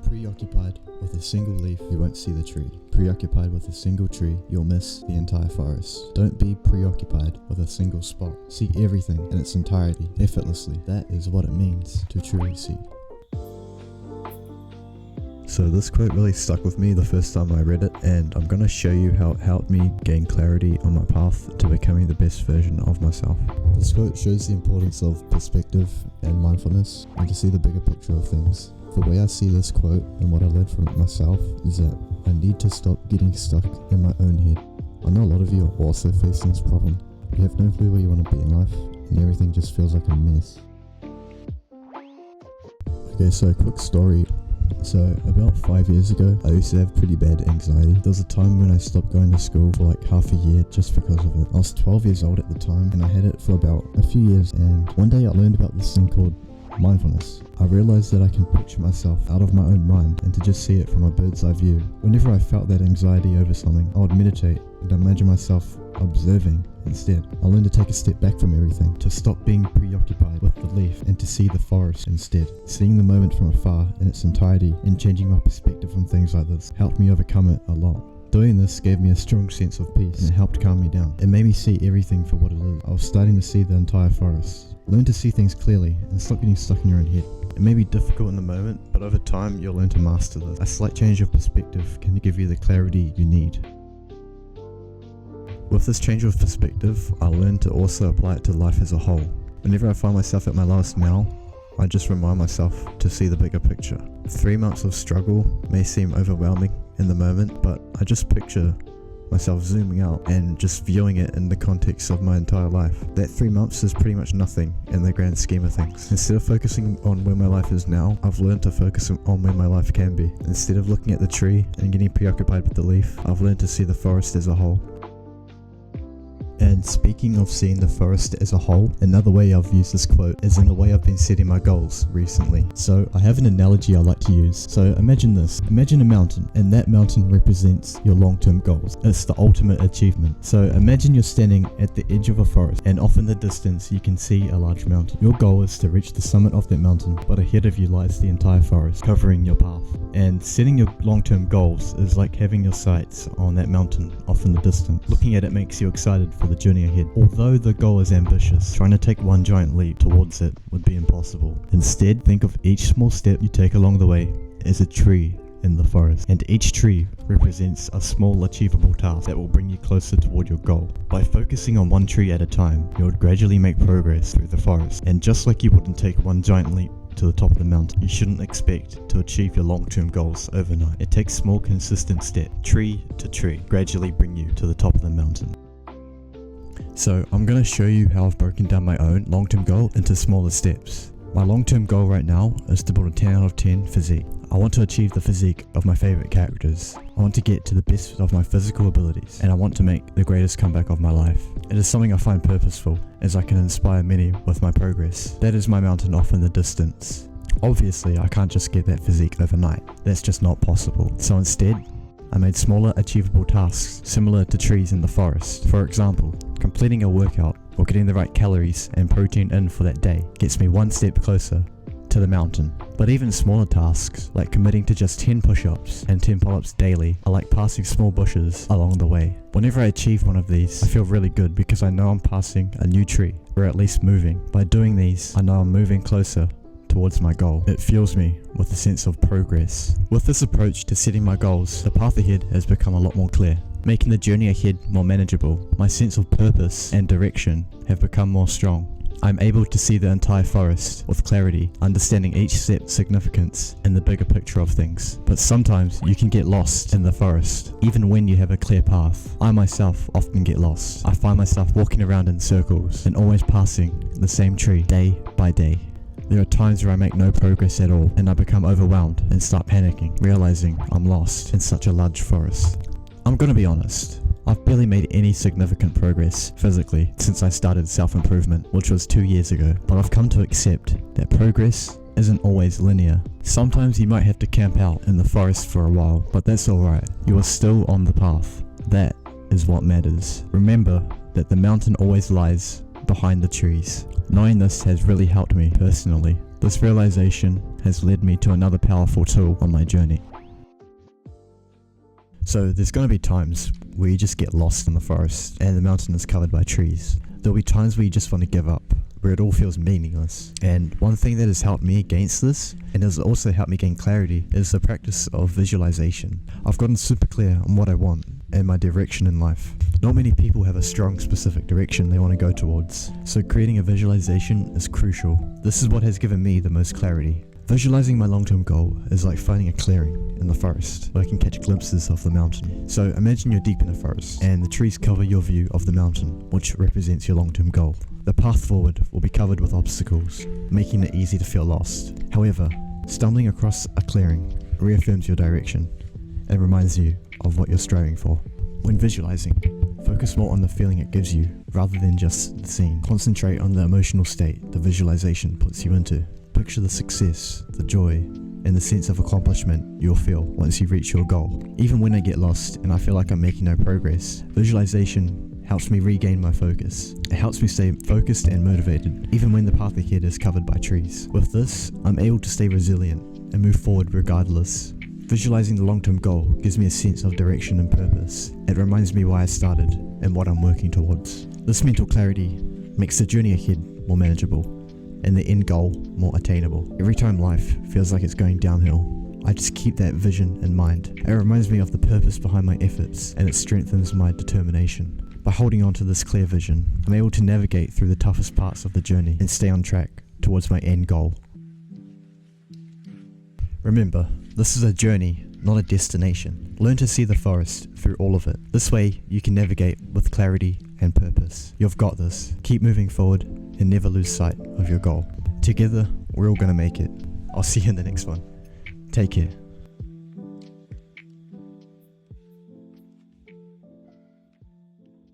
Preoccupied with a single leaf, you won't see the tree. Preoccupied with a single tree, you'll miss the entire forest. Don't be preoccupied with a single spot. See everything in its entirety, effortlessly. That is what it means to truly see. So this quote really stuck with me the first time I read it, and I'm going to show you how it helped me gain clarity on my path to becoming the best version of myself. This quote shows the importance of perspective and mindfulness, and to see the bigger picture of things. The way I see this quote and what I learned from it myself is that I need to stop getting stuck in my own head. I know a lot of you are also facing this problem. You have no clue where you want to be in life, and everything just feels like a mess. Okay, so a quick story. So about 5 years ago, I used to have pretty bad anxiety. There was a time when I stopped going to school for like half a year just because of it. I was 12 years old at the time, and I had it for about a few years, and one day I learned about this thing called mindfulness. I realized that I can picture myself out of my own mind and to just see it from a bird's eye view. Whenever I felt that anxiety over something, I would meditate and imagine myself observing instead. I learned to take a step back from everything, to stop being preoccupied with the leaf and to see the forest instead. Seeing the moment from afar in its entirety and changing my perspective on things like this helped me overcome it a lot. Doing this gave me a strong sense of peace and it helped calm me down. It made me see everything for what it is. I was starting to see the entire forest. Learn to see things clearly and stop getting stuck in your own head. It may be difficult in the moment, but over time you'll learn to master this. A slight change of perspective can give you the clarity you need. With this change of perspective, I learned to also apply it to life as a whole. Whenever I find myself at my lowest now, I just remind myself to see the bigger picture. 3 months of struggle may seem overwhelming in the moment, but I just picture myself zooming out and just viewing it in the context of my entire life. That 3 months is pretty much nothing in the grand scheme of things. Instead of focusing on where my life is now, I've learned to focus on where my life can be. Instead of looking at the tree and getting preoccupied with the leaf, I've learned to see the forest as a whole. And speaking of seeing the forest as a whole, another way I've used this quote is in the way I've been setting my goals recently. So I have an analogy I like to use. So imagine this. Imagine a mountain, and that mountain represents your long-term goals. It's the ultimate achievement. So imagine you're standing at the edge of a forest, and off in the distance you can see a large mountain. Your goal is to reach the summit of that mountain, but ahead of you lies the entire forest, covering your path. And setting your long-term goals is like having your sights on that mountain off in the distance. Looking at it makes you excited for the journey ahead. Although the goal is ambitious, trying to take one giant leap towards it would be impossible. Instead, think of each small step you take along the way as a tree in the forest, and each tree represents a small achievable task that will bring you closer toward your goal. By focusing on one tree at a time, you would gradually make progress through the forest, and just like you wouldn't take one giant leap to the top of the mountain, you shouldn't expect to achieve your long-term goals overnight. It takes small consistent steps, tree to tree, gradually bring you to the top of the mountain. So I'm going to show you how I've broken down my own long-term goal into smaller steps. My long-term goal right now is to build a 10 out of 10 physique. I want to achieve the physique of my favorite characters. I want to get to the best of my physical abilities, and I want to make the greatest comeback of my life. It is something I find purposeful, as I can inspire many with my progress. That is my mountain off in the distance. Obviously, I can't just get that physique overnight. That's just not possible. So instead, I made smaller achievable tasks similar to trees in the forest. For example, completing a workout or getting the right calories and protein in for that day gets me one step closer to the mountain. But even smaller tasks, like committing to just 10 push-ups and 10 pull-ups daily, are like passing small bushes along the way. Whenever I achieve one of these, I feel really good because I know I'm passing a new tree, or at least moving. By doing these, I know I'm moving closer towards my goal. It fuels me with a sense of progress. With this approach to setting my goals, the path ahead has become a lot more clear, making the journey ahead more manageable. My sense of purpose and direction have become more strong. I'm able to see the entire forest with clarity, understanding each step's significance and the bigger picture of things. But sometimes you can get lost in the forest, even when you have a clear path. I myself often get lost. I find myself walking around in circles and always passing the same tree day by day. There are times where I make no progress at all, and I become overwhelmed and start panicking, realizing I'm lost in such a large forest. I'm gonna be honest, I've barely made any significant progress physically since I started self-improvement, which was 2 years ago, but I've come to accept that progress isn't always linear. Sometimes you might have to camp out in the forest for a while, but that's alright. You are still on the path. That is what matters. Remember that the mountain always lies behind the trees. Knowing this has really helped me personally. This realization has led me to another powerful tool on my journey. So there's going to be times where you just get lost in the forest and the mountain is covered by trees. There'll be times where you just want to give up, where it all feels meaningless. And one thing that has helped me against this, and has also helped me gain clarity, is the practice of visualization. I've gotten super clear on what I want and my direction in life. Not many people have a strong specific direction they want to go towards, so creating a visualization is crucial. This is what has given me the most clarity. Visualizing my long-term goal is like finding a clearing in the forest where I can catch glimpses of the mountain. So imagine you're deep in a forest and the trees cover your view of the mountain, which represents your long-term goal. The path forward will be covered with obstacles, making it easy to feel lost. However, stumbling across a clearing reaffirms your direction and reminds you of what you're striving for. When visualizing, focus more on the feeling it gives you rather than just the scene. Concentrate on the emotional state the visualization puts you into. Picture the success, the joy, and the sense of accomplishment you'll feel once you reach your goal. Even when I get lost and I feel like I'm making no progress, visualization helps me regain my focus. It helps me stay focused and motivated, even when the path ahead is covered by trees. With this, I'm able to stay resilient and move forward regardless. Visualizing the long-term goal gives me a sense of direction and purpose. It reminds me why I started and what I'm working towards. This mental clarity makes the journey ahead more manageable and the end goal more attainable. Every time life feels like it's going downhill, I just keep that vision in mind. It reminds me of the purpose behind my efforts, and it strengthens my determination. By holding on to this clear vision, I'm able to navigate through the toughest parts of the journey and stay on track towards my end goal. Remember, this is a journey, not a destination. Learn to see the forest through all of it. This way, you can navigate with clarity and purpose. You've got this. Keep moving forward and never lose sight of your goal. Together, we're all gonna make it. I'll see you in the next one. Take care.